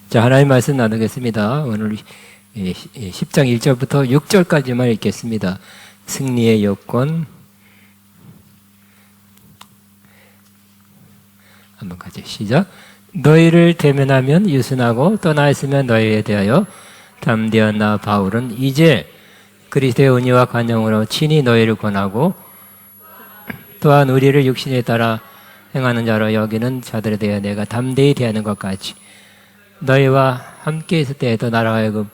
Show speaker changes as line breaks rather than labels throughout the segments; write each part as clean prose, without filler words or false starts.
자, 하나님 말씀 나누겠습니다. 오늘 10장 1절부터 6절까지만 읽겠습니다. 승리의 여건. 한번 같이 시작. 너희를 대면하면 유순하고 떠나 있으면 너희에 대하여 담대한 나 바울은 이제 그리스도의 은혜와 관용으로 친히 너희를 권하고 또한 우리를 육신에 따라 행하는 자로 여기는 자들에 대해 내가 담대히 대하는 것 같이 너희와 함께 있을 때에도 나로 하여금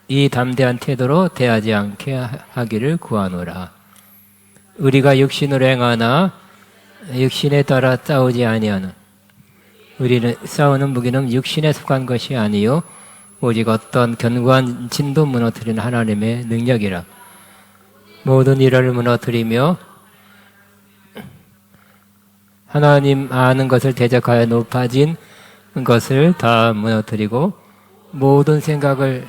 이 담대한 태도로 대하지 않게 하기를 구하노라. 우리가 육신으로 행하나 육신에 따라 싸우지 아니하는 우리는 싸우는 무기는 육신에 속한 것이 아니요 오직 어떤 견고한 진도 무너뜨리는 하나님의 능력이라. 모든 일을 무너뜨리며 하나님 아는 것을 대적하여 높아진 것을 다 무너뜨리고 모든 생각을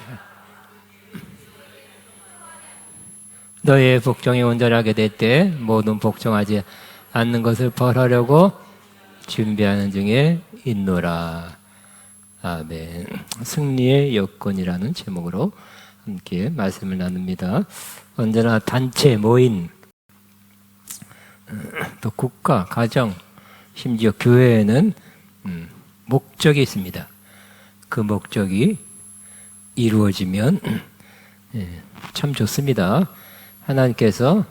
너희의 복종이 온전하게 될 때 모든 복종하지 않는 것을 벌하려고 준비하는 중에 있노라. 아멘. 승리의 여건이라는 제목으로 함께 말씀을 나눕니다. 언제나 단체, 모임, 또 국가, 가정, 심지어 교회에는 목적이 있습니다. 그 목적이 이루어지면 참 좋습니다. 하나님께서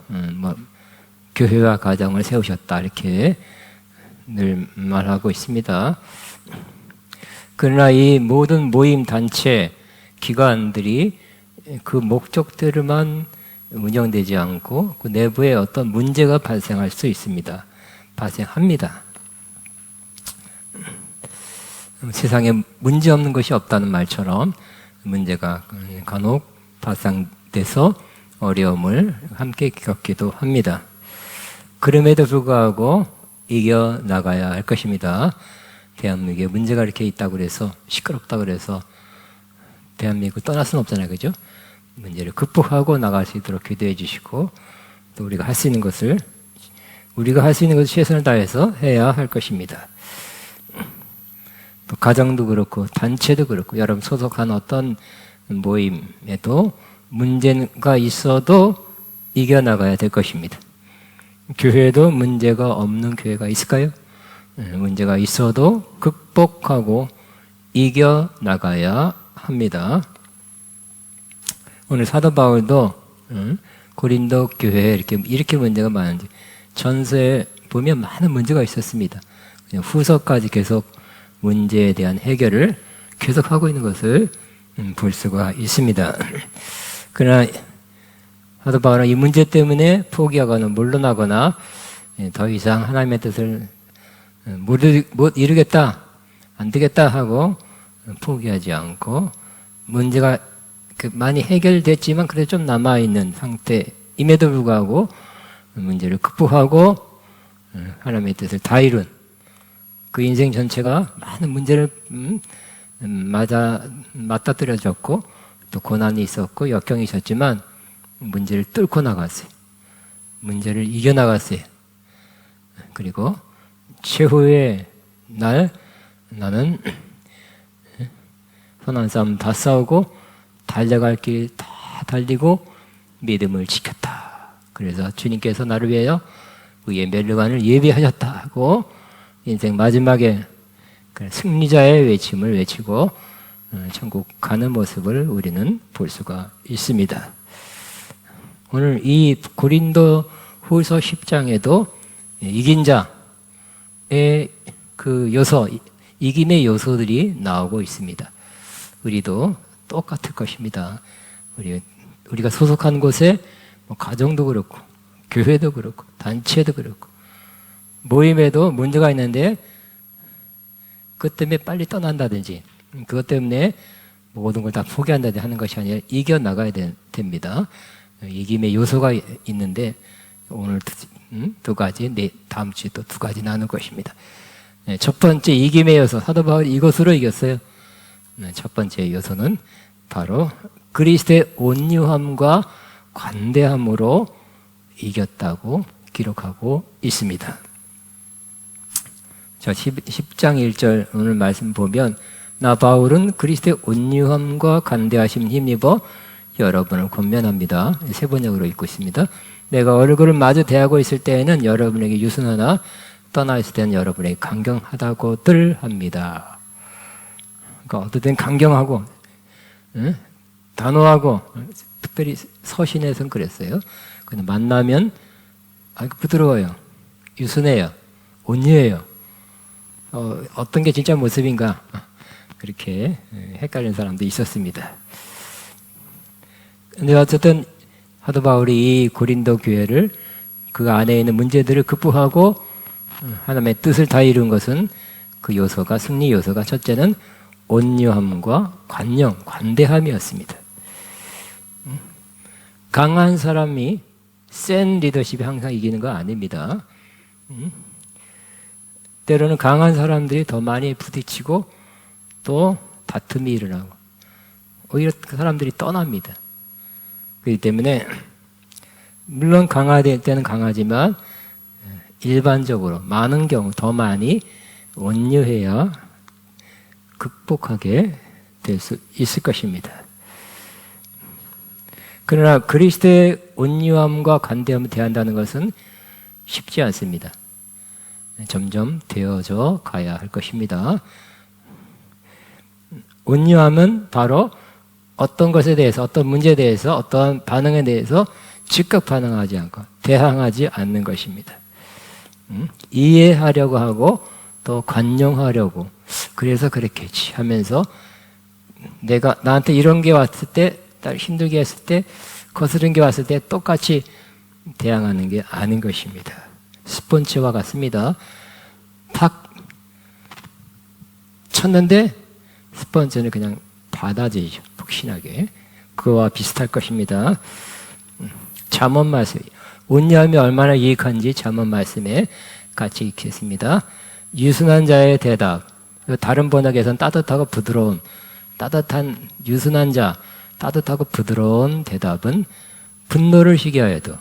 교회와 가정을 세우셨다 이렇게 늘 말하고 있습니다. 그러나 이 모든 모임, 단체, 기관들이 그 목적대로만 운영되지 않고 그 내부에 어떤 문제가 발생할 수 있습니다. 발생합니다. 세상에 문제 없는 것이 없다는 말처럼 문제가 간혹 발생돼서 어려움을 함께 겪기도 합니다. 그럼에도 불구하고 이겨나가야 할 것입니다. 대한민국에 문제가 이렇게 있다고 그래서 시끄럽다고 그래서 대한민국을 떠날 수는 없잖아요. 그죠? 문제를 극복하고 나갈 수 있도록 기도해 주시고 또 우리가 할 수 있는 것을 최선을 다해서 해야 할 것입니다. 또 가정도 그렇고 단체도 그렇고 여러분 소속한 어떤 모임에도 문제가 있어도 이겨나가야 될 것입니다. 교회도 문제가 없는 교회가 있을까요? 문제가 있어도 극복하고 이겨나가야 합니다. 오늘 사도 바울도 고린도 교회에 이렇게 문제가 많은지 전서에 보면 많은 문제가 있었습니다. 후서까지 계속 문제에 대한 해결을 계속하고 있는 것을 볼 수가 있습니다. 그러나 사도 바울은 이 문제 때문에 포기하거나 물러나거나 더 이상 하나님의 뜻을 못 이루겠다, 안 되겠다 하고 포기하지 않고 문제가 많이 해결됐지만 그래도 좀 남아있는 상태임에도 불구하고 문제를 극복하고 하나님의 뜻을 다 이룬 그 인생 전체가 많은 문제를 맞닥뜨려졌고 또 고난이 있었고 역경이 있었지만 문제를 뚫고 나갔어요. 문제를 이겨나갔어요. 그리고 최후의 날 나는 선한 싸움 다 싸우고 달려갈 길 다 달리고 믿음을 지켰다. 그래서 주님께서 나를 위하여 의의 멸류관을 예비하셨다고 인생 마지막에 승리자의 외침을 외치고 천국 가는 모습을 우리는 볼 수가 있습니다. 오늘 이 고린도 후서 10장에도 이긴 자의 그 이김의 요소들이 나오고 있습니다. 우리도 똑같을 것입니다. 우리가 소속한 곳에 가정도 그렇고 교회도 그렇고 단체도 그렇고 모임에도 문제가 있는데 그것 때문에 빨리 떠난다든지 그것 때문에 모든 걸 다 포기한다든지 하는 것이 아니라 이겨나가야 됩니다. 이김의 요소가 있는데 오늘 두 가지, 다음 주에 또 두 가지 나눌 것입니다. 첫 번째 이김의 요소, 사도 바울이 이것으로 이겼어요. 첫 번째 요소는 바로 그리스도의 온유함과 관대함으로 이겼다고 기록하고 있습니다. 자, 10장 1절 오늘 말씀 보면 나 바울은 그리스도의 온유함과 간대하심 힘입어 여러분을 권면합니다. 세 번역으로 읽고 있습니다. 내가 얼굴을 마주 대하고 있을 때에는 여러분에게 유순하나 떠나 있을 때는 여러분에게 강경하다고들 합니다. 그러니까 어떨 땐 강경하고 단호하고 특별히 서신에선 그랬어요. 근데 만나면 아주 부드러워요. 유순해요. 온유해요. 어떤 게 진짜 모습인가 그렇게 헷갈리는 사람도 있었습니다. 근데 어쨌든 사도 바울이 이 고린도 교회를 그 안에 있는 문제들을 극복하고 하나님의 뜻을 다 이룬 것은 그 요소가 승리 요소가 첫째는 온유함과 관대함이었습니다. 강한 사람이 센 리더십이 항상 이기는 거 아닙니다. 때로는 강한 사람들이 더 많이 부딪히고 또 다툼이 일어나고 오히려 그 사람들이 떠납니다. 그렇기 때문에 물론 강화될 때는 강하지만 일반적으로 많은 경우 더 많이 온유해야 극복하게 될 수 있을 것입니다. 그러나 그리스도의 온유함과 간대함을 대한다는 것은 쉽지 않습니다. 점점 되어져 가야 할 것입니다. 온유함은 바로 어떤 것에 대해서, 어떤 문제에 대해서, 어떤 반응에 대해서 즉각 반응하지 않고 대항하지 않는 것입니다. 이해하려고 하고 또 관용하려고 그래서 그렇겠지 하면서 내가 나한테 이런 게 왔을 때, 힘들게 했을 때, 거스른 게 왔을 때 똑같이 대항하는 게 아닌 것입니다. 스폰지와 같습니다. 탁 쳤는데 스펀지는 그냥 받아들이죠. 푹신하게. 그와 비슷할 것입니다. 잠언 말씀. 온유함이 얼마나 유익한지 잠언 말씀에 같이 읽겠습니다. 유순한 자의 대답. 다른 번역에서는 따뜻하고 부드러운, 따뜻한 유순한 자, 따뜻하고 부드러운 대답은 분노를 시게 하여도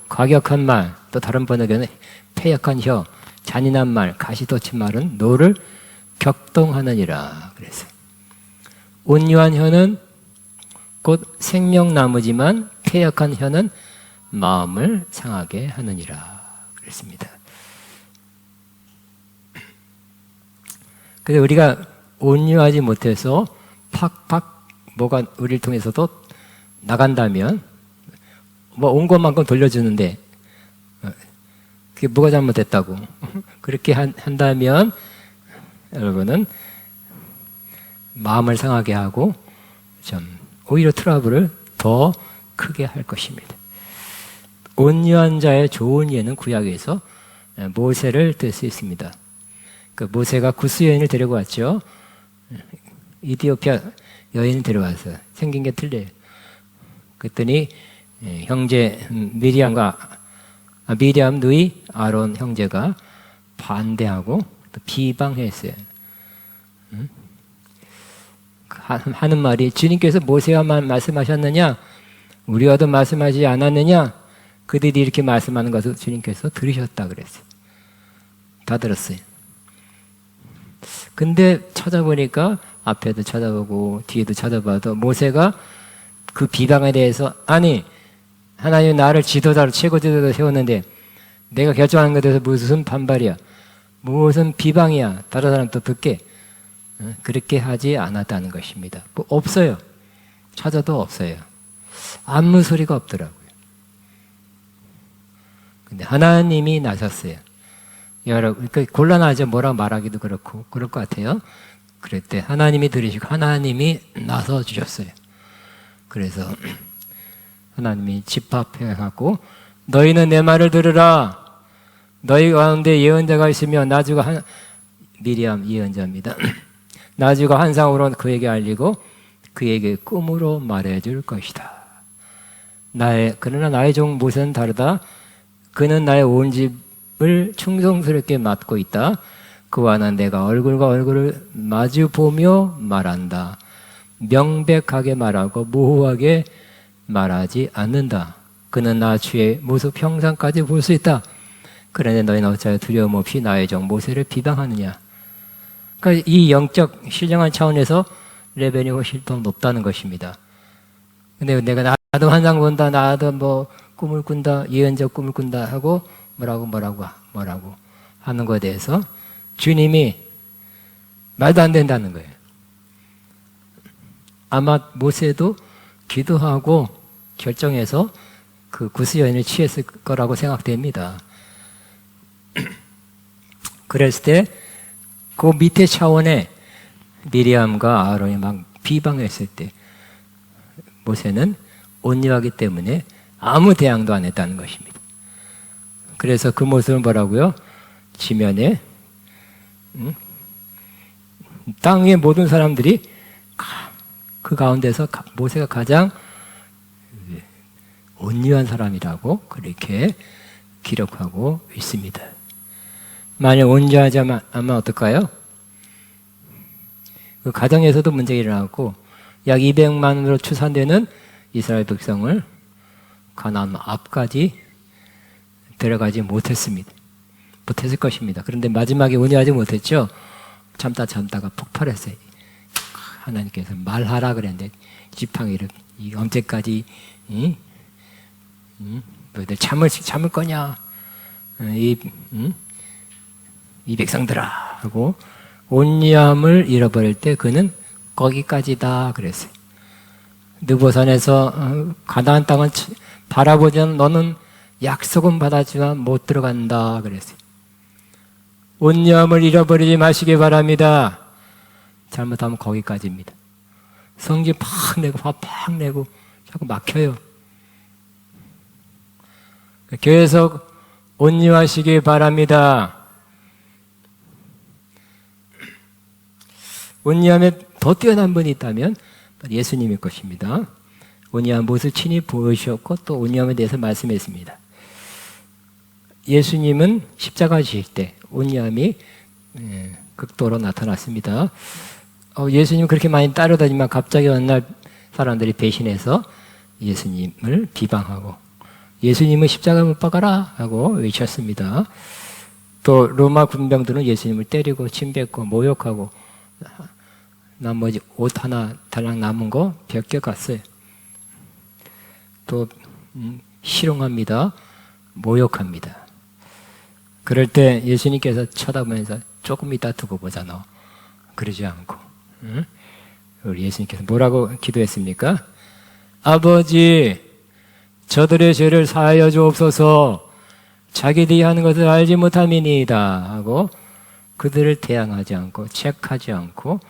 과격한 말, 또 다른 번역에는 패역한 혀, 잔인한 말, 가시돋친 말은 노를 격동하느니라 그랬어요. 온유한 혀는 곧 생명나무지만 패역한 혀는 마음을 상하게 하느니라 그랬습니다. 그래서 우리가 온유하지 못해서 팍팍 뭐가 우리를 통해서도 나간다면 뭐 온 것만큼 돌려주는데 그게 뭐가 잘못됐다고 그렇게 한다면 여러분은 마음을 상하게 하고 좀 오히려 트러블을 더 크게 할 것입니다. 온유한 자의 좋은 예는 구약에서 모세를 들 수 있습니다. 그 모세가 구스 여인을 데리고 왔죠. 이디오피아 여인을 데려와서 생긴 게 틀려요. 그랬더니 형제 미리암 누이 아론 형제가 반대하고 또 비방했어요. 하는 말이 주님께서 모세와만 말씀하셨느냐? 우리와도 말씀하지 않았느냐? 그들이 이렇게 말씀하는 것을 주님께서 들으셨다 그랬어요. 다 들었어요. 근데 찾아보니까 앞에도 찾아보고 뒤에도 찾아봐도 모세가 그 비방에 대해서 아니 하나님이 나를 지도자로 최고 지도자로 세웠는데 내가 결정하는 것에 대해서 무슨 반발이야? 무슨 비방이야? 다른 사람도 듣게 그렇게 하지 않았다는 것입니다. 뭐 없어요. 찾아도 없어요. 아무 소리가 없더라고요. 근데 하나님이 나섰어요. 여러분, 곤란하죠. 뭐라고 말하기도 그렇고 그럴 것 같아요. 그럴 때 하나님이 들으시고 하나님이 나서 주셨어요. 그래서 하나님이 집합해갖고 너희는 내 말을 들으라. 너희 가운데 예언자가 있으면 나주가 미리암 예언자입니다. 나주가 환상으로 그에게 알리고 그에게 꿈으로 말해줄 것이다. 그러나 나의 종 모세는 다르다. 그는 나의 온 집을 충성스럽게 맡고 있다. 그와는 내가 얼굴과 얼굴을 마주 보며 말한다. 명백하게 말하고 모호하게 말하지 않는다. 그는 나 주의 모습 형상까지 볼 수 있다. 그런데 너희는 어찌하여 두려움 없이 나의 종 모세를 비방하느냐. 그러니까 이 영적 신령한 차원에서 레벨이 훨씬 더 높다는 것입니다. 근데 내가 나도 환상 본다, 나도 뭐 꿈을 꾼다, 예언적 꿈을 꾼다 하고 뭐라고 하는 것에 대해서 주님이 말도 안 된다는 거예요. 아마 모세도 기도하고 결정해서 그 구스여인을 취했을 거라고 생각됩니다. 그랬을 때 그 밑에 차원에 미리암과 아론이 막 비방했을 때 모세는 온유하기 때문에 아무 대항도 안 했다는 것입니다. 그래서 그 모습은 뭐라고요? 지면에 땅의 모든 사람들이 그 가운데서 모세가 가장 온유한 사람이라고 그렇게 기록하고 있습니다. 만약 온유하지 않으면 어떨까요? 그 가정에서도 문제가 일어났고 약 200만으로 추산되는 이스라엘 백성을 가나안 앞까지 데려가지 못했을 것입니다. 그런데 마지막에 온유하지 못했죠. 참다가 폭발했어요. 하나님께서 말하라 그랬는데 지팡이를 언제까지 너희들 참을 거냐 이 백성들아 하고 온유함을 잃어버릴 때 그는 거기까지다 그랬어요. 느보산에서 가나안 땅을 바라보면 너는 약속은 받았지만 못 들어간다 그랬어요. 온유함을 잃어버리지 마시기 바랍니다. 잘못하면 거기까지입니다. 성질 팍 내고 화 팍 내고 자꾸 막혀요. 계속 온유하시기 바랍니다. 온유함에 더 뛰어난 분이 있다면 예수님일 것입니다. 온유한 모습을 친히 보여주셨고 또 온유함에 대해서 말씀했습니다. 예수님은 십자가 지실 때 온유함이 극도로 나타났습니다. 예수님 그렇게 많이 따르다니만 갑자기 어느 날 사람들이 배신해서 예수님을 비방하고 예수님은 십자가 못 박아라 하고 외쳤습니다. 또 로마 군병들은 예수님을 때리고 침뱉고 모욕하고 나머지 옷 하나 달랑 남은 거 벗겨갔어요. 또 희롱합니다. 모욕합니다. 그럴 때 예수님께서 쳐다보면서 조금 이따 두고 보자 너. 그러지 않고 우리 예수님께서 뭐라고 기도했습니까? 아버지 저들의 죄를 사하여 주옵소서 자기들이 하는 것을 알지 못함이니이다 하고 그들을 대항하지 않고 책하지 않고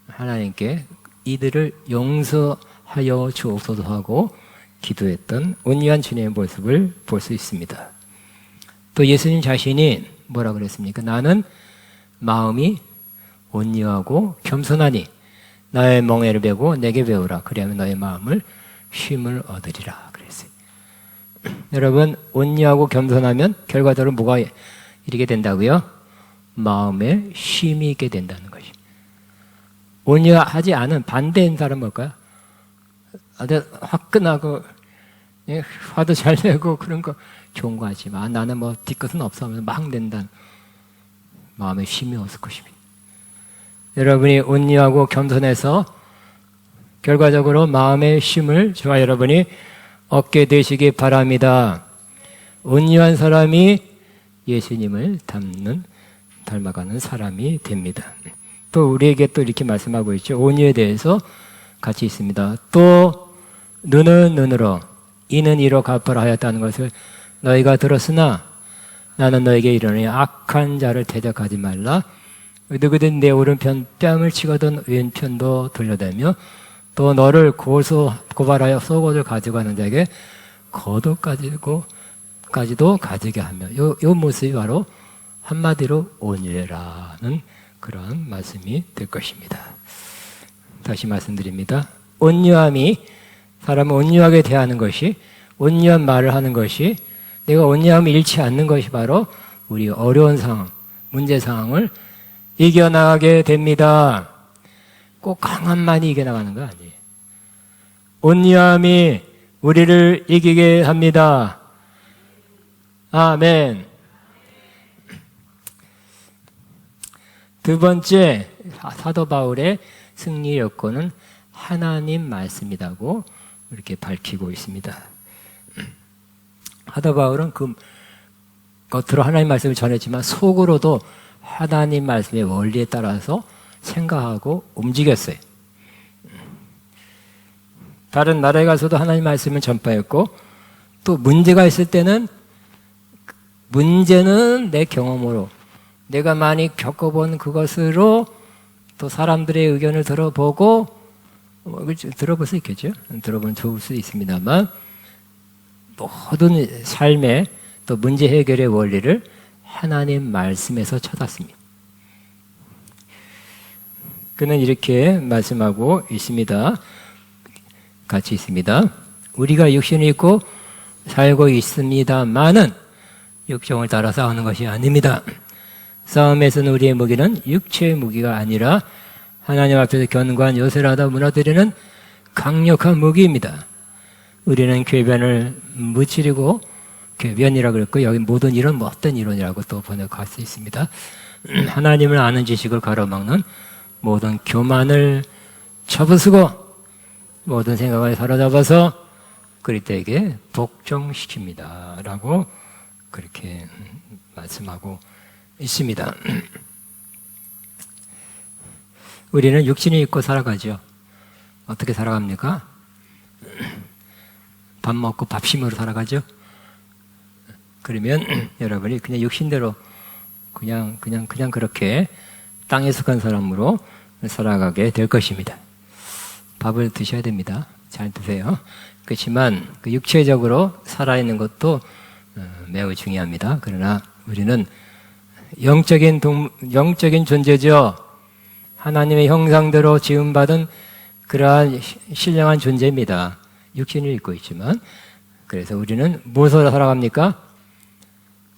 하나님께 이들을 용서하여 주옵소서 하고 기도했던 온유한 주님의 모습을 볼 수 있습니다. 또 예수님 자신이 뭐라 그랬습니까? 나는 마음이 온유하고 겸손하니 나의 멍에를 베고 내게 배우라. 그리하면 너의 마음을 쉼을 얻으리라 그랬어요. 여러분 온유하고 겸손하면 결과적으로 뭐가 이르게 된다고요? 마음에 쉼이 있게 된다는 것이. 온유하지 않은 반대인 사람은 뭘까요? 아주 화끈하고 화도 잘 내고 그런 거 좋은 거 하지만 나는 뭐 뒤끝은 없어 하면서 막 낸다는 마음에 쉼이 없을 것입니다. 여러분이 온유하고 겸손해서 결과적으로 마음의 쉼을 저와 여러분이 얻게 되시기 바랍니다. 온유한 사람이 예수님을 닮아가는 사람이 됩니다. 또 우리에게 또 이렇게 말씀하고 있죠. 온유에 대해서 같이 있습니다. 또 눈은 눈으로 이는 이로 갚으라 하였다는 것을 너희가 들었으나 나는 너에게 이르노니 악한 자를 대적하지 말라. 누구든 내 오른편 뺨을 치거든 왼편도 돌려대며 또 너를 고발하여 속옷을 가져가는 자에게 겉옷까지도 가지게 하며 요 모습이 바로 한마디로 온유해라는 그런 말씀이 될 것입니다. 다시 말씀드립니다. 온유함이 사람을 온유하게 대하는 것이 온유한 말을 하는 것이 내가 온유함을 잃지 않는 것이 바로 우리 어려운 상황, 문제 상황을 이겨나가게 됩니다. 꼭 강함만이 이겨나가는 거 아니에요. 온유함이 우리를 이기게 합니다. 아멘. 두 번째 사도 바울의 승리 여건은 하나님 말씀이라고 이렇게 밝히고 있습니다. 사도 바울은 그 겉으로 하나님 말씀을 전했지만 속으로도 하나님 말씀의 원리에 따라서 생각하고 움직였어요. 다른 나라에 가서도 하나님 말씀을 전파했고, 또 문제가 있을 때는 문제는 내 경험으로, 내가 많이 겪어본 그것으로 또 사람들의 의견을 들어보고, 들어볼 수 있겠죠? 들어보면 좋을 수 있습니다만, 모든 삶의 또 문제 해결의 원리를 하나님 말씀에서 찾았습니다. 그는 이렇게 말씀하고 있습니다. 같이 있습니다. 우리가 육신이 있고 살고 있습니다만은 육정을 따라 싸우는 것이 아닙니다. 싸움에서는 우리의 무기는 육체의 무기가 아니라 하나님 앞에서 견고한 요새라도 무너뜨리는 강력한 무기입니다. 우리는 궤변을 무찌르고, 궤변이라고 그랬고, 여기 모든 이론, 뭐 어떤 이론이라고 또 번역할 수 있습니다. 하나님을 아는 지식을 가로막는 모든 교만을 접어쓰고 모든 생각을 사로잡아서 그리스도에게 복종시킵니다 라고 그렇게 말씀하고 있습니다. 우리는 육신이 있고 살아가죠. 어떻게 살아갑니까? 밥 먹고 밥심으로 살아가죠. 그러면 여러분이 그냥 육신대로 그냥 그렇게 땅에 속한 사람으로 살아가게 될 것입니다. 밥을 드셔야 됩니다. 잘 드세요. 그렇지만 그 육체적으로 살아있는 것도 매우 중요합니다. 그러나 우리는 영적인 존재죠. 하나님의 형상대로 지음받은 그러한 신령한 존재입니다. 육신을 입고 있지만, 그래서 우리는 무엇으로 살아갑니까?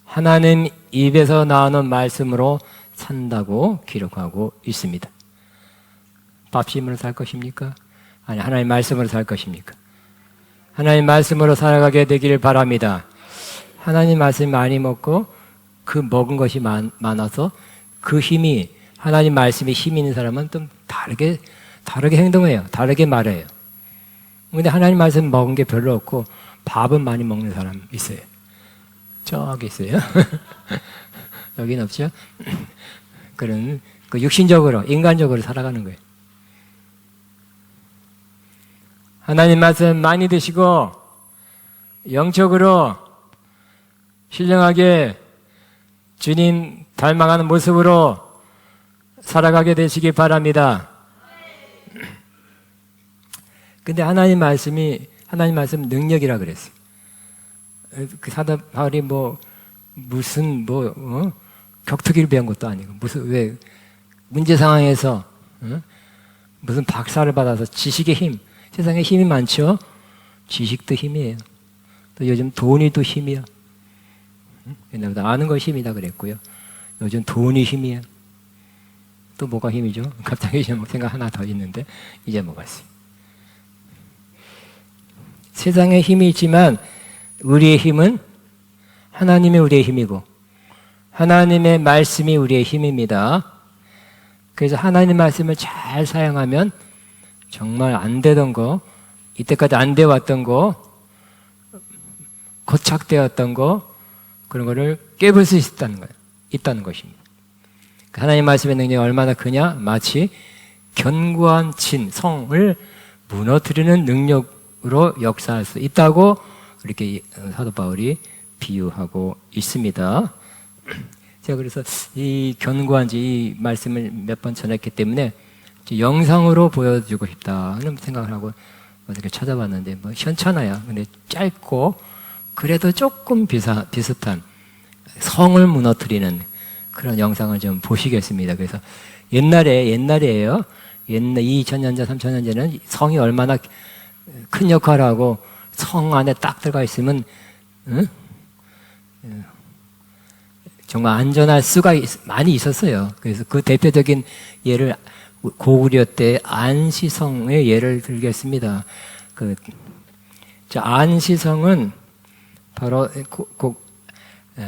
하나님 입에서 나오는 말씀으로 산다고 기록하고 있습니다. 밥심으로 살 것입니까? 아니, 하나님 말씀으로 살 것입니까? 하나님 말씀으로 살아가게 되기를 바랍니다. 하나님 말씀 많이 먹고 그 먹은 것이 많아서 그 힘이, 하나님 말씀이 힘이 있는 사람은 좀 다르게 행동해요. 다르게 말해요. 근데 하나님 말씀 먹은 게 별로 없고 밥은 많이 먹는 사람 있어요. 저기 있어요. 여긴 없죠? 그런 그 육신적으로, 인간적으로 살아가는 거예요. 하나님 말씀 많이 드시고 영적으로 신령하게 주님 닮아가는 모습으로 살아가게 되시기 바랍니다. 근데 하나님 말씀 능력이라 그랬어요. 그 사도 바울이 격투기를 배운 것도 아니고, 왜 문제 상황에서 무슨 박사를 받아서 지식의 힘, 세상에 힘이 많죠. 지식도 힘이에요. 또 요즘 돈이 또 힘이야. 옛날보다 아는 거 힘이다 그랬고요. 요즘 돈이 힘이야. 또 뭐가 힘이죠? 갑자기 생각 하나 더 있는데 이제 뭐가 있어요? 세상에 힘이 있지만 우리의 힘은 하나님이 우리의 힘이고 하나님의 말씀이 우리의 힘입니다. 그래서 하나님 말씀을 잘 사용하면 정말 안 되던 거, 이때까지 안 되어왔던 거, 고착되었던 거, 그런 거를 깨볼 수 있다는 것입니다. 하나님 말씀의 능력이 얼마나 크냐? 마치 견고한 성을 무너뜨리는 능력으로 역사할 수 있다고 이렇게 사도 바울이 비유하고 있습니다. 제가 그래서 이 견고한 이 말씀을 몇 번 전했기 때문에 영상으로 보여주고 싶다는 생각을 하고 어떻게 찾아봤는데 현찮아요. 근데 짧고 그래도 조금 비슷한 성을 무너뜨리는 그런 영상을 좀 보시겠습니다. 그래서 옛날에요. 2000년 전, 3000년 전에는 성이 얼마나 큰 역할을 하고 성 안에 딱 들어가 있으면 정말 안전할 수가 많이 있었어요. 그래서 그 대표적인 예를 고구려 때 안시성의 예를 들겠습니다. 안시성은 바로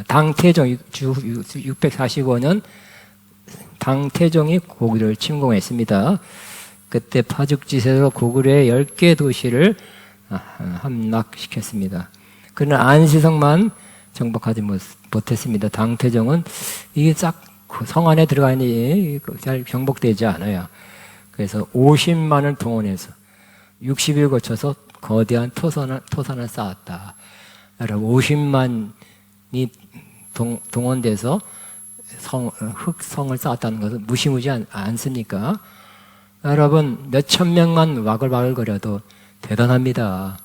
당태종 645년 당태종이 고구려를 침공했습니다. 그때 파죽지세로 고구려의 10개 도시를 함락시켰습니다. 그러나 안시성만 정복하지 못했습니다. 당태종은 이게 싹 성 안에 들어가니 잘 정복되지 않아요. 그래서 50만을 동원해서 60일 거쳐서 거대한 토산을 쌓았다. 여러분 50만이 동원돼서 흑성을 쌓았다는 것은 무시무시 않습니까? 여러분 몇천 명만 와글와글거려도 대단합니다.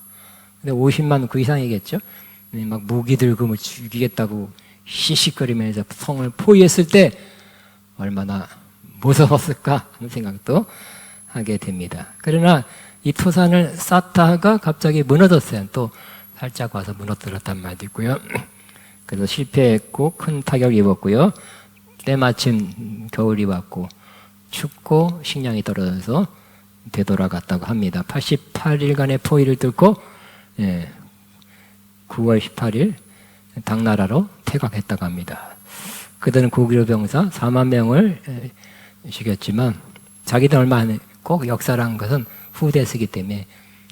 근데 50만 그 이상이겠죠? 막 무기 들고 뭐 죽이겠다고 시시거리면서 성을 포위했을 때 얼마나 무서웠을까 하는 생각도 하게 됩니다. 그러나 이 토산을 쌓다가 갑자기 무너졌어요. 또 살짝 와서 무너뜨렸단 말도 있고요. 그래서 실패했고 큰 타격을 입었고요. 때마침 겨울이 왔고 춥고 식량이 떨어져서 되돌아갔다고 합니다. 88일간의 포위를 뚫고 9월 18일 당나라로 퇴각했다고 합니다. 그들은 고구려 병사 4만 명을 죽였지만 자기들 얼마 안 꼭 역사라는 것은 후대에 쓰기 때문에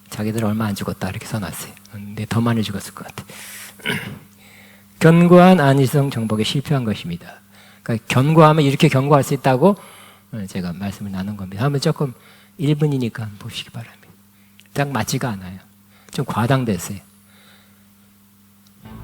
자기들 얼마 안 죽었다 이렇게 써놨어요. 근데 더 많이 죽었을 것 같아요. 견고한 안시성 정복에 실패한 것입니다. 그러니까 견고하면 이렇게 견고할 수 있다고 제가 말씀을 나눈 겁니다. 한번 조금 1분이니까 보시기 바랍니다. 딱 맞지가 않아요. 좀 과장됐어요.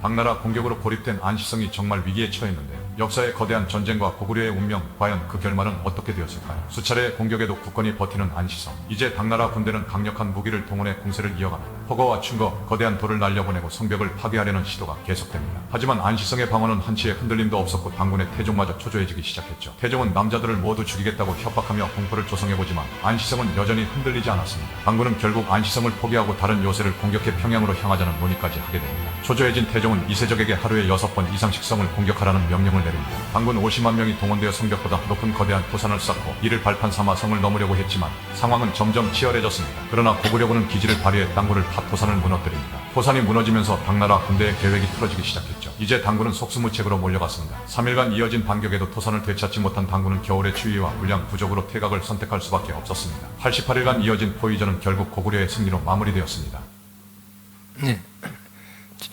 당나라 공격으로 고립된 안시성이 정말 위기에 처했는데 역사의 거대한 전쟁과 고구려의 운명, 과연 그 결말은 어떻게 되었을까요? 수차례 공격에도 굳건히 버티는 안시성. 이제 당나라 군대는 강력한 무기를 동원해 공세를 이어갑니다. 허거와 충거, 거대한 돌을 날려보내고 성벽을 파괴하려는 시도가 계속됩니다. 하지만 안시성의 방어는 한치의 흔들림도 없었고 당군의 태종마저 초조해지기 시작했죠. 태종은 남자들을 모두 죽이겠다고 협박하며 공포를 조성해보지만 안시성은 여전히 흔들리지 않았습니다. 당군은 결국 안시성을 포기하고 다른 요새를 공격해 평양으로 향하자는 논의까지 하게 됩니다. 초조해진 태종은 이세적에게 하루에 6번 이상씩 성을 공격하라는 명령을 내립니다. 당군 50만 명이 동원되어 성벽보다 높은 거대한 토산을 쌓고 이를 발판 삼아 성을 넘으려고 했지만 상황은 점점 치열해졌습니다. 그러나 고구려군은 기지를 발휘해 당군을 파 토산을 무너뜨립니다. 토산이 무너지면서 당나라 군대의 계획이 틀어지기 시작했죠. 이제 당군은 속수무책으로 몰려갔습니다. 3일간 이어진 반격에도 토산을 되찾지 못한 당군은 겨울의 추위와 불량 부족으로 퇴각을 선택할 수밖에 없었습니다. 88일간 이어진 포위전은 결국 고구려의 승리로 마무리되었습니다.
네.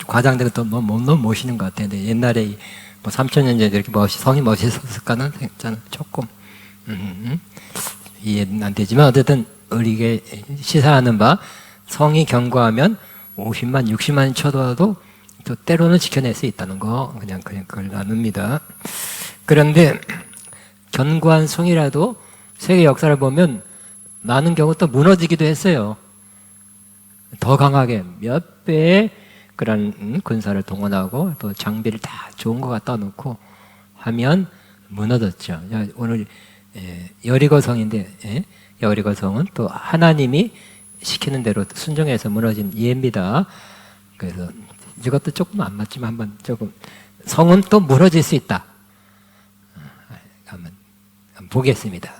과장되고 또 너무 멋있는 것 같아요. 옛날에 뭐 3,000년 전에 이렇게 성이 멋있었을까는 저는 조금 이해는 안 되지만 어쨌든 우리에게 시사하는 바 성이 견고하면 50만, 60만이 쳐도 또 때로는 지켜낼 수 있다는 거 그냥 그걸 나눕니다. 그런데 견고한 성이라도 세계 역사를 보면 많은 경우 또 무너지기도 했어요. 더 강하게 몇 배의 그런 군사를 동원하고 또 장비를 다 좋은 거 갖다 놓고 하면 무너졌죠. 오늘 여리고성인데 여리고성은 또 하나님이 시키는 대로 순종해서 무너진 예입니다. 그래서 이것도 조금 안 맞지만 한번 조금 성은 또 무너질 수 있다. 한번 보겠습니다.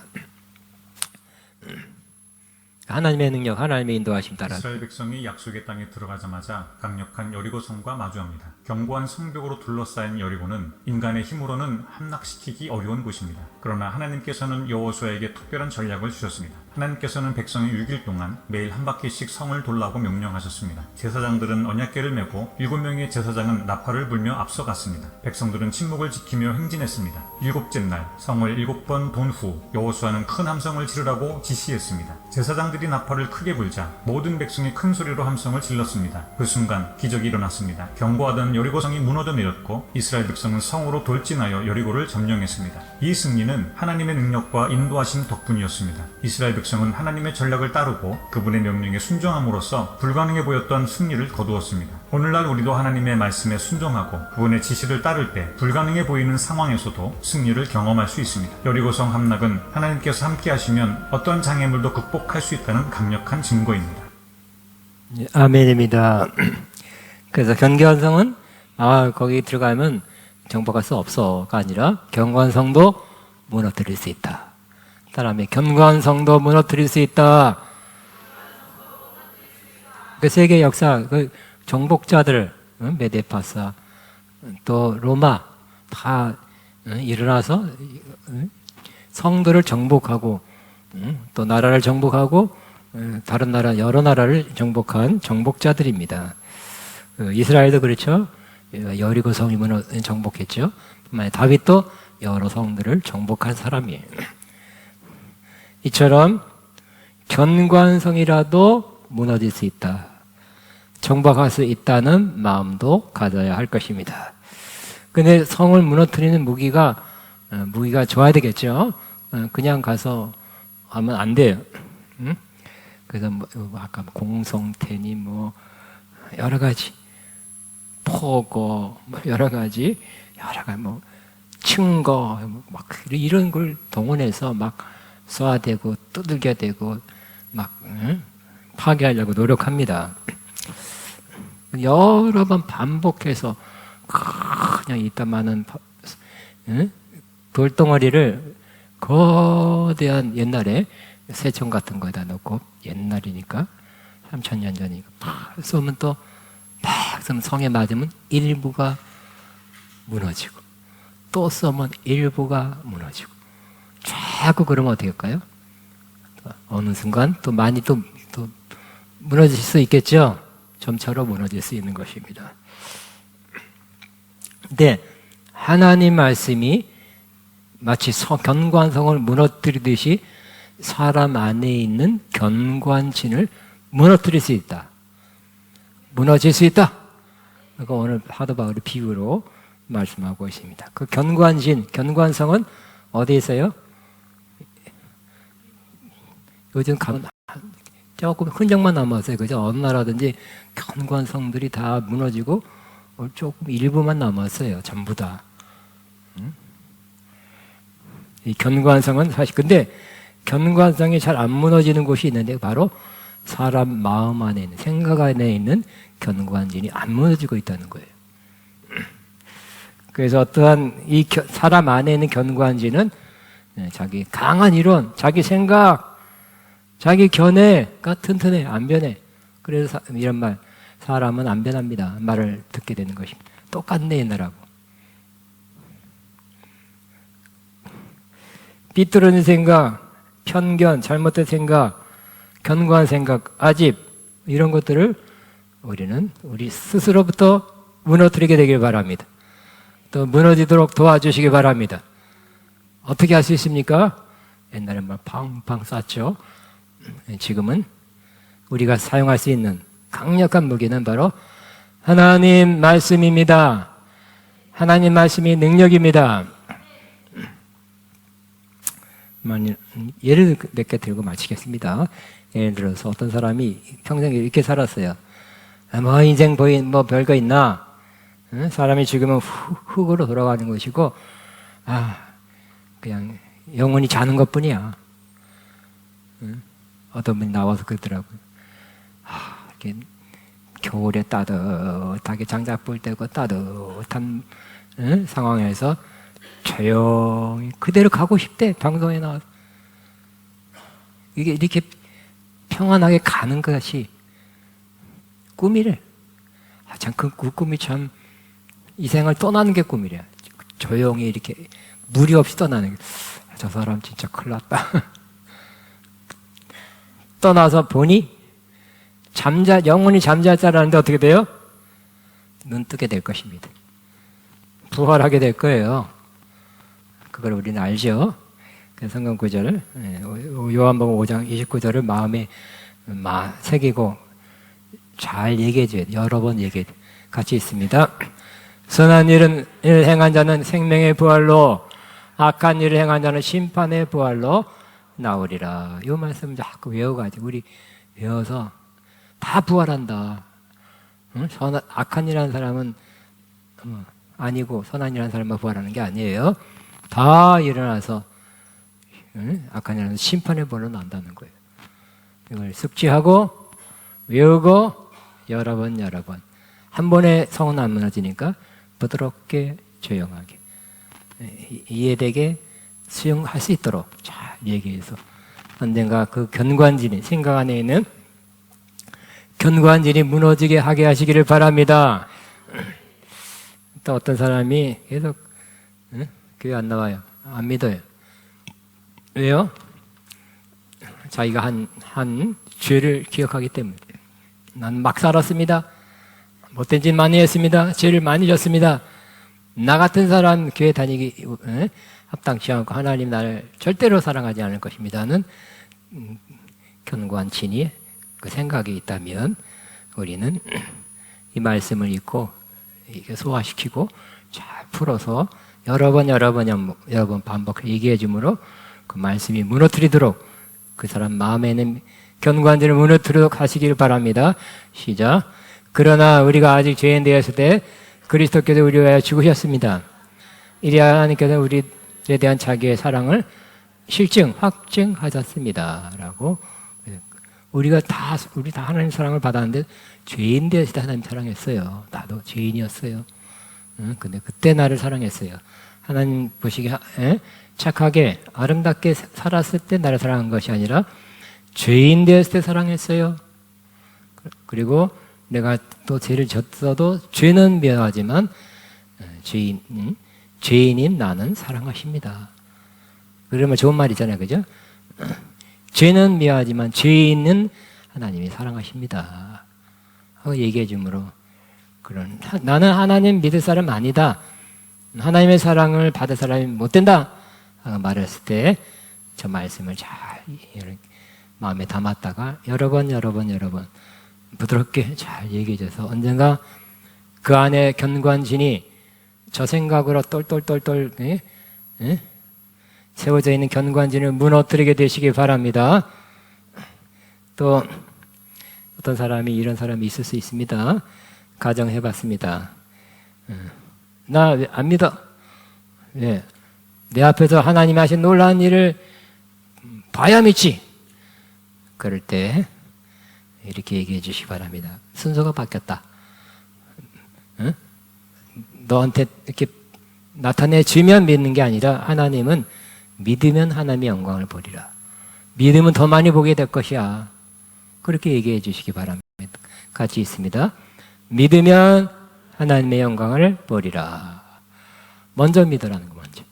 하나님의 능력, 하나님의 인도하심 따라
이스라엘 백성이 약속의 땅에 들어가자마자 강력한 여리고성과 마주합니다. 견고한 성벽으로 둘러싸인 여리고는 인간의 힘으로는 함락시키기 어려운 곳입니다. 그러나 하나님께서는 여호수아에게 특별한 전략을 주셨습니다. 하나님께서는 백성이 6일 동안 매일 한 바퀴씩 성을 돌라고 명령하셨습니다. 제사장들은 언약궤를 메고 7명의 제사장은 나팔을 불며 앞서갔습니다. 백성들은 침묵을 지키며 행진했습니다. 7째 날 성을 7번 돈 후 여호수아는 큰 함성을 지르라고 지시했습니다. 제사장들이 나팔을 크게 불자 모든 백성이 큰 소리로 함성을 질렀습니다. 그 순간 기적이 일어났습니다. 견고하던 여리고성이 무너져 내렸고 이스라엘 백성은 성으로 돌진하여 여리고를 점령했습니다. 이 승리는 하나님의 능력과 인도하심 덕분이었습니다. 이스라엘 백성은 하나님의 전략을 따르고 그분의 명령에 순종함으로써 불가능해 보였던 승리를 거두었습니다. 오늘날 우리도 하나님의 말씀에 순종하고 그분의 지시를 따를 때 불가능해 보이는 상황에서도 승리를 경험할 수 있습니다. 여리고성 함락은 하나님께서 함께 하시면 어떤 장애물도 극복할 수 있다는 강력한 증거입니다.
아멘입니다. 그래서 견고한 성은 거기 들어가면 정복할 수 없어가 아니라 견고한 성도 무너뜨릴 수 있다. 사람의 견고한 성도 무너뜨릴 수 있다. 그 세계 역사 그 정복자들 메데파사 또 로마 다 일어나서 성도를 정복하고 또 나라를 정복하고 다른 나라 여러 나라를 정복한 정복자들입니다. 이스라엘도 그렇죠. 여리고 성이 정복했죠. 다윗도 여러 성들을 정복한 사람이에요. 이처럼 견고한성이라도 무너질 수 있다. 정복할 수 있다는 마음도 가져야 할 것입니다. 근데 성을 무너뜨리는 무기가 좋아야 되겠죠. 그냥 가서 하면 안 돼요. 그래서 아까 공성태니 여러 가지 포고 여러 가지 증거 막 이런 걸 동원해서 막 쏘아대고 두들겨 대고 막 파괴하려고 노력합니다. 여러 번 반복해서 그냥 이따만한 돌덩어리를 거대한 옛날에 새총 같은 거에다 넣고 옛날이니까 3000년 전이니까 팍 쏘면 또 팍 쏘면 성에 맞으면 일부가 무너지고 또 쏘면 일부가 무너지고 자꾸 그러면 어떻게 할까요? 어느 순간 또 많이 또 무너질 수 있겠죠? 점차로 무너질 수 있는 것입니다. 근데 하나님 말씀이 마치 견고한 성을 무너뜨리듯이 사람 안에 있는 견고한 진을 무너뜨릴 수 있다. 무너질 수 있다. 그거 오늘 사도 바울이 비유로 말씀하고 있습니다. 그 견고한 진, 견고한 성은 어디에 있어요? 요즘 가면 조금 흔적만 남았어요. 그죠? 어느 나라든지 견고한 성들이 다 무너지고 조금 일부만 남았어요. 전부 다. 이 견고한 성은 사실 근데 견고한 성이 잘 안 무너지는 곳이 있는데 바로 사람 마음 안에 있는 생각 안에 있는 견고한 진이 안 무너지고 있다는 거예요. 그래서 어떠한 이 사람 안에 있는 견고한 진은 자기 강한 이론, 자기 생각, 자기 견해가 튼튼해, 안 변해. 그래서 이런 말, 사람은 안 변합니다. 말을 듣게 되는 것입니다. 똑같네 옛날하고. 삐뚤어진 생각, 편견, 잘못된 생각, 견고한 생각, 아집 이런 것들을 우리는 우리 스스로부터 무너뜨리게 되길 바랍니다. 또 무너지도록 도와주시기 바랍니다. 어떻게 할 수 있습니까? 옛날에 막 팡팡 쐈죠. 지금은 우리가 사용할 수 있는 강력한 무기는 바로 하나님 말씀입니다. 하나님 말씀이 능력입니다. 예를 몇 개 들고 마치겠습니다. 예를 들어서 어떤 사람이 평생 이렇게 살았어요. 인생 별거 있나? 사람이 죽으면 흙으로 돌아가는 것이고, 그냥 영원히 자는 것 뿐이야. 어떤 분이 나와서 그러더라고요. 이렇게 겨울에 따뜻하게 장작불 떼고 따뜻한 상황에서 조용히 그대로 가고 싶대. 방송에 나와서. 이게 이렇게 평안하게 가는 것이 꿈이래. 참 그 꿈이 참 이 생을 떠나는 게 꿈이래. 조용히 이렇게 무리 없이 떠나는 게. 저 사람 진짜 큰일 났다. 떠나서 보니 영원히 잠잘 줄 알았는데 어떻게 돼요? 눈 뜨게 될 것입니다. 부활하게 될 거예요. 그걸 우리는 알죠. 그 성경 구절을 요한복음 5장 29절을 마음에 새기고 잘 얘기해 줘야 돼요. 여러 번 얘기해 돼요. 같이 있습니다. 선한 일을 행한 자는 생명의 부활로, 악한 일을 행한 자는 심판의 부활로 나오리라. 이 말씀 자꾸 외워가지고 우리 외워서 다 부활한다. 악한 일하는 사람은 아니고 선한 일하는 사람만 부활하는 게 아니에요. 다 일어나서 악한 일하는 심판의 부활로 나온다는 거예요. 이걸 숙지하고 외우고 여러 번 한 번에 성은 안 무너지니까 부드럽게 조용하게 이해되게 수용할 수 있도록 잘 얘기해서 언젠가 그 견고한진이 생각 안에 있는 견고한진이 무너지게 하게 하시기를 바랍니다. 또 어떤 사람이 계속 교회 안 나와요. 안 믿어요. 왜요? 자기가 한 죄를 기억하기 때문에. 난 막 살았습니다. 못된 짓 많이 했습니다. 죄를 많이 졌습니다. 나 같은 사람 교회 다니기 합당치 않고 하나님 나를 절대로 사랑하지 않을 것입니다는 견고한 진의 그 생각이 있다면 우리는 이 말씀을 읽고 이게 소화시키고 잘 풀어서 여러 번 반복해 얘기해 주므로 그 말씀이 무너뜨리도록 그 사람 마음에는 견고한 진을 무너뜨리도록 하시길 바랍니다. 시작. 그러나 우리가 아직 죄인 되었을 때 그리스도께서 우리를 위하여 죽으셨습니다. 이리야 하나님께서 우리에 대한 자기의 사랑을 확증하셨습니다. 라고. 우리 다 하나님 사랑을 받았는데 죄인 되었을 때 하나님 사랑했어요. 나도 죄인이었어요. 근데 그때 나를 사랑했어요. 하나님 보시기에 착하게 아름답게 살았을 때 나를 사랑한 것이 아니라 죄인 되었을 때 사랑했어요. 그리고 내가 또 죄를 졌어도 죄는 미워하지만 죄인인 나는 사랑하십니다. 그러면 좋은 말이잖아요. 그죠? 죄는 미워하지만 죄인은 하나님이 사랑하십니다. 하고 얘기해 주므로 나는 하나님 믿을 사람 아니다. 하나님의 사랑을 받을 사람이 못 된다. 말했을 때 저 말씀을 잘 마음에 담았다가 여러 번 부드럽게 잘 얘기해 줘서 언젠가 그 안에 견고한 진이 저 생각으로 똘똘똘똘 세워져 있는 견고한 진을 무너뜨리게 되시기 바랍니다. 또 어떤 사람이 이런 사람이 있을 수 있습니다. 가정해봤습니다. 나 안 믿어. 네. 내 앞에서 하나님이 하신 놀라운 일을 봐야 믿지. 그럴 때 이렇게 얘기해 주시기 바랍니다. 순서가 바뀌었다. 응? 너한테 이렇게 나타내 주면 믿는 게 아니라 하나님은 믿으면 하나님의 영광을 보리라. 믿으면 더 많이 보게 될 것이야. 그렇게 얘기해 주시기 바랍니다. 같이 있습니다. 믿으면 하나님의 영광을 보리라. 먼저 믿으라는 거 먼저.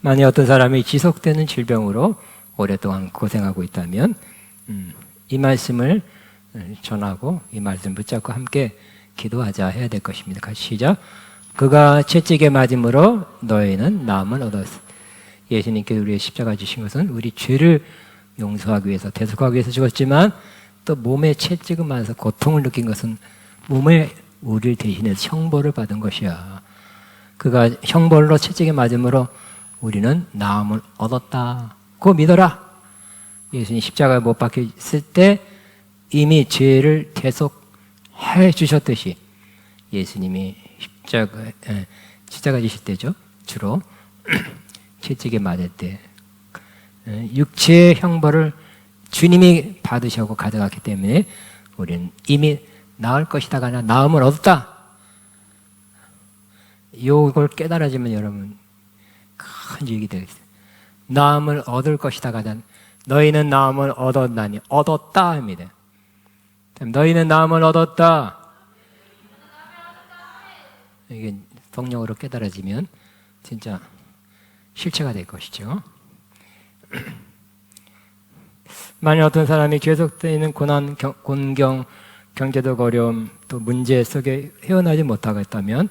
만약 어떤 사람이 지속되는 질병으로 오랫동안 고생하고 있다면 이 말씀을 전하고 이 말씀 붙잡고 함께 기도하자 해야 될 것입니다. 같이 시작. 그가 채찍에 맞음으로 너희는 나음을 얻었으니. 예수님께서 우리의 십자가 주신 것은 우리 죄를 용서하기 위해서 대속하기 위해서 죽었지만 또 몸에 채찍을 맞아서 고통을 느낀 것은 몸에 우리를 대신해서 형벌을 받은 것이야. 그가 형벌로 채찍에 맞음으로 우리는 나음을 얻었다. 그거 믿어라. 예수님 십자가에 못 박혔을 때 이미 죄를 대속해 주셨듯이 예수님이 십자가 지실 때죠. 주로 채찍에 맞을 때 육체의 형벌을 주님이 받으시고 가져갔기 때문에 우리는 이미 나을 것이다가 아니라 나음을 얻었다. 이걸 깨달아지면 여러분 큰 유익이 되겠어요. 나음을 얻을 것이다가 아니라 너희는 나음을 얻었나니 얻었다 합니다. 너희는 나음을 얻었다. 이게 성령으로 깨달아지면 진짜 실체가 될 것이죠. 만약 어떤 사람이 계속되는 고난, 곤경, 경제적 어려움, 또 문제 속에 헤어나지 못하고 있다면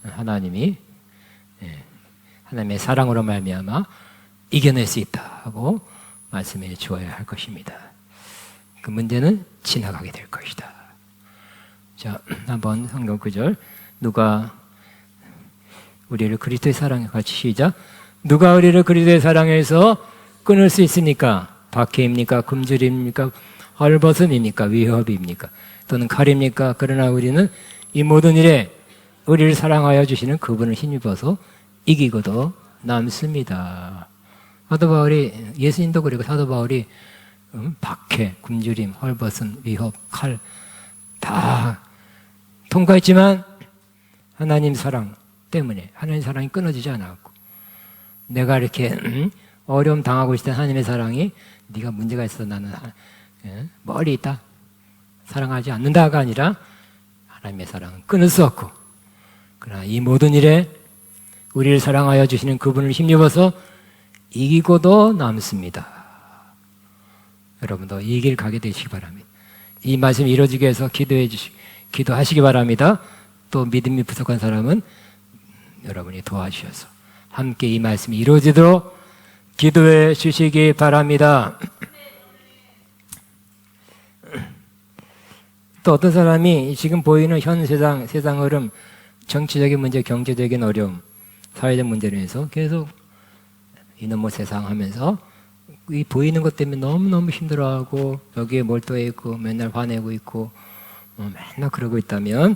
하나님이 하나님의 사랑으로 말미암아 이겨낼 수 있다 하고 말씀해 주어야 할 것입니다. 그 문제는 지나가게 될 것이다. 자, 한번 성경 구절 누가 우리를 그리스도의 사랑에 같이 시작. 누가 우리를 그리스도의 사랑에서 끊을 수 있습니까? 박해입니까? 굶주림입니까? 헐벗음입니까? 위협입니까? 또는 칼입니까? 그러나 우리는 이 모든 일에 우리를 사랑하여 주시는 그분을 힘입어서 이기고도 남습니다. 사도 바울이 예수님도 그리고 사도 바울이 박해, 굶주림, 헐벗음, 위협, 칼 다 통과했지만 하나님 사랑 때문에 하나님 사랑이 끊어지지 않았고 내가 이렇게 어려움 당하고 있을 때 하나님의 사랑이 네가 문제가 있어 나는 멀리 있다 사랑하지 않는다가 아니라 하나님의 사랑은 끊을 수 없고 그러나 이 모든 일에 우리를 사랑하여 주시는 그분을 힘입어서 이기고도 남습니다. 여러분도 이 길 가게 되시기 바랍니다. 이 말씀 이루어지게 해서 기도하시기 바랍니다. 또 믿음이 부족한 사람은 여러분이 도와주셔서 함께 이 말씀이 이루어지도록 기도해 주시기 바랍니다. 또 어떤 사람이 지금 보이는 현 세상 흐름, 정치적인 문제, 경제적인 어려움, 사회적 문제로 해서 계속 이놈의 세상 하면서 이 보이는 것 때문에 너무너무 힘들어하고 여기에 몰두해 있고 맨날 화내고 있고 맨날 그러고 있다면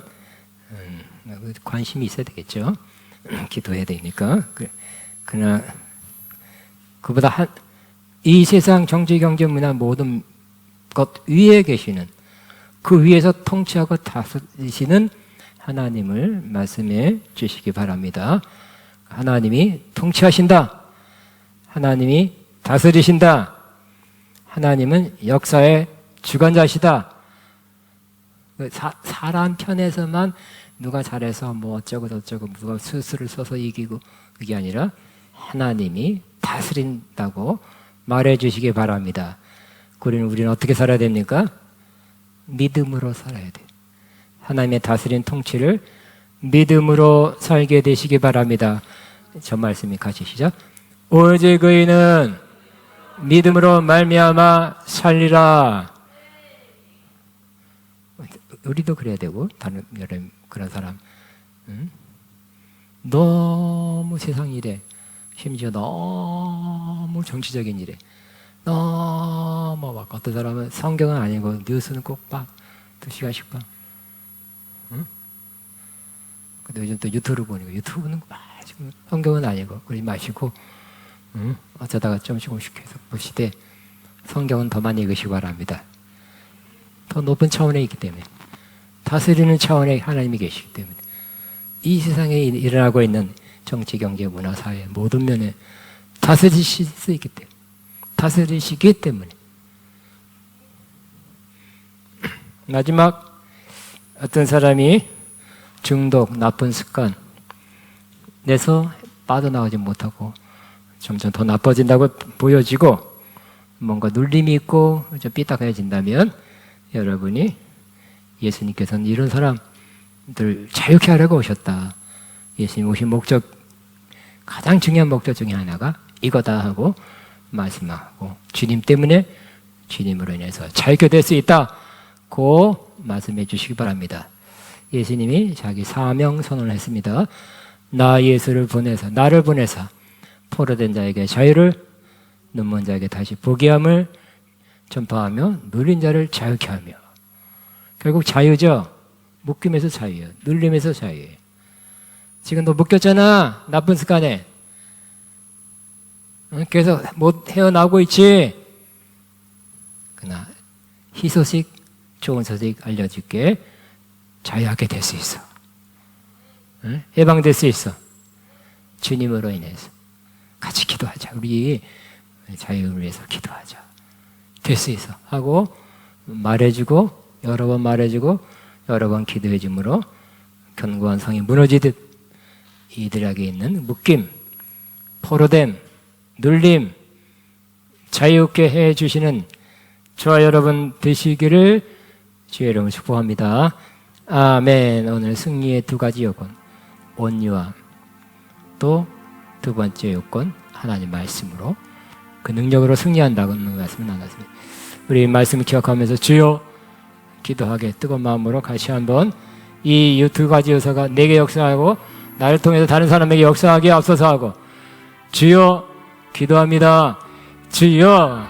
관심이 있어야 되겠죠. 기도해야 되니까. 그러나 그보다 이 세상 정치, 경제, 문화 모든 것 위에 계시는 그 위에서 통치하고 다스리시는 하나님을 말씀해 주시기 바랍니다. 하나님이 통치하신다. 하나님이 다스리신다. 하나님은 역사의 주관자시다. 사람 편에서만 누가 잘해서 뭐 어쩌고 저쩌고 누가 수술을 써서 이기고 그게 아니라 하나님이 다스린다고 말해 주시기 바랍니다. 우리는 어떻게 살아야 됩니까? 믿음으로 살아야 돼요. 하나님의 다스린 통치를 믿음으로 살게 되시기 바랍니다. 저 말씀이 같이 시작. 오직 의인은 믿음으로 말미암아 살리라. 우리도 그래야 되고 다른 여러 그런 사람 너무 세상 일에 심지어 너무 정치적인 일에 너무 막 어떤 사람은 성경은 아니고 뉴스는 꼭 봐. 2시간씩 봐. 근데 요즘 또 유튜브 보니까 유튜브는 막 지금 성경은 아니고 그러지 마시고 어쩌다가 조금씩 해서 보시되 성경은 더 많이 읽으시기 바랍니다. 더 높은 차원에 있기 때문에 다스리는 차원에 하나님이 계시기 때문에 이 세상에 일어나고 있는 정치, 경제, 문화, 사회 모든 면에 다스리실 수 있기 때문에 다스리시기 때문에 마지막 어떤 사람이 중독, 나쁜 습관 내서 빠져나오지 못하고 점점 더 나빠진다고 보여지고 뭔가 눌림이 있고 좀 삐딱해진다면 여러분이 예수님께서는 이런 사람들 자유케 하려고 오셨다. 예수님 오신 목적 가장 중요한 목적 중에 하나가 이거다 하고 말씀하고 주님 때문에 주님으로 인해서 자유케 될 수 있다고 말씀해 주시기 바랍니다. 예수님이 자기 사명 선언을 했습니다. 나 예수를 보내서 나를 보내서 포로된 자에게 자유를 눈먼 자에게 다시 보게 함을 전파하며 눌린 자를 자유케 하며 결국 자유죠. 묶임에서 자유예요. 눌림에서 자유예요. 지금 너 묶였잖아. 나쁜 습관에. 그래서 못 헤어나오고 있지. 그러나 희소식, 좋은 소식 알려줄게. 자유하게 될 수 있어. 해방될 수 있어. 주님으로 인해서. 같이 기도하자. 우리 자유를 위해서 기도하자. 될 수 있어. 하고 말해주고 여러 번 말해주고 여러 번 기도해줌으로 견고한 성이 무너지듯 이들에게 있는 묶임, 포로됨, 눌림, 자유롭게 해주시는 저와 여러분 되시기를 주의 이름으로 축복합니다. 아멘. 오늘 승리의 두 가지 요건, 온유와 또 두 번째 요건, 하나님 말씀으로 그 능력으로 승리한다는 말씀을 나눴습니다. 우리 말씀을 기억하면서 주여 기도하게 뜨거운 마음으로 같이 한번 이 두 가지 요소가 내게 역사하고 나를 통해서 다른 사람에게 역사하게 앞서서 하고 주여 기도합니다. 주여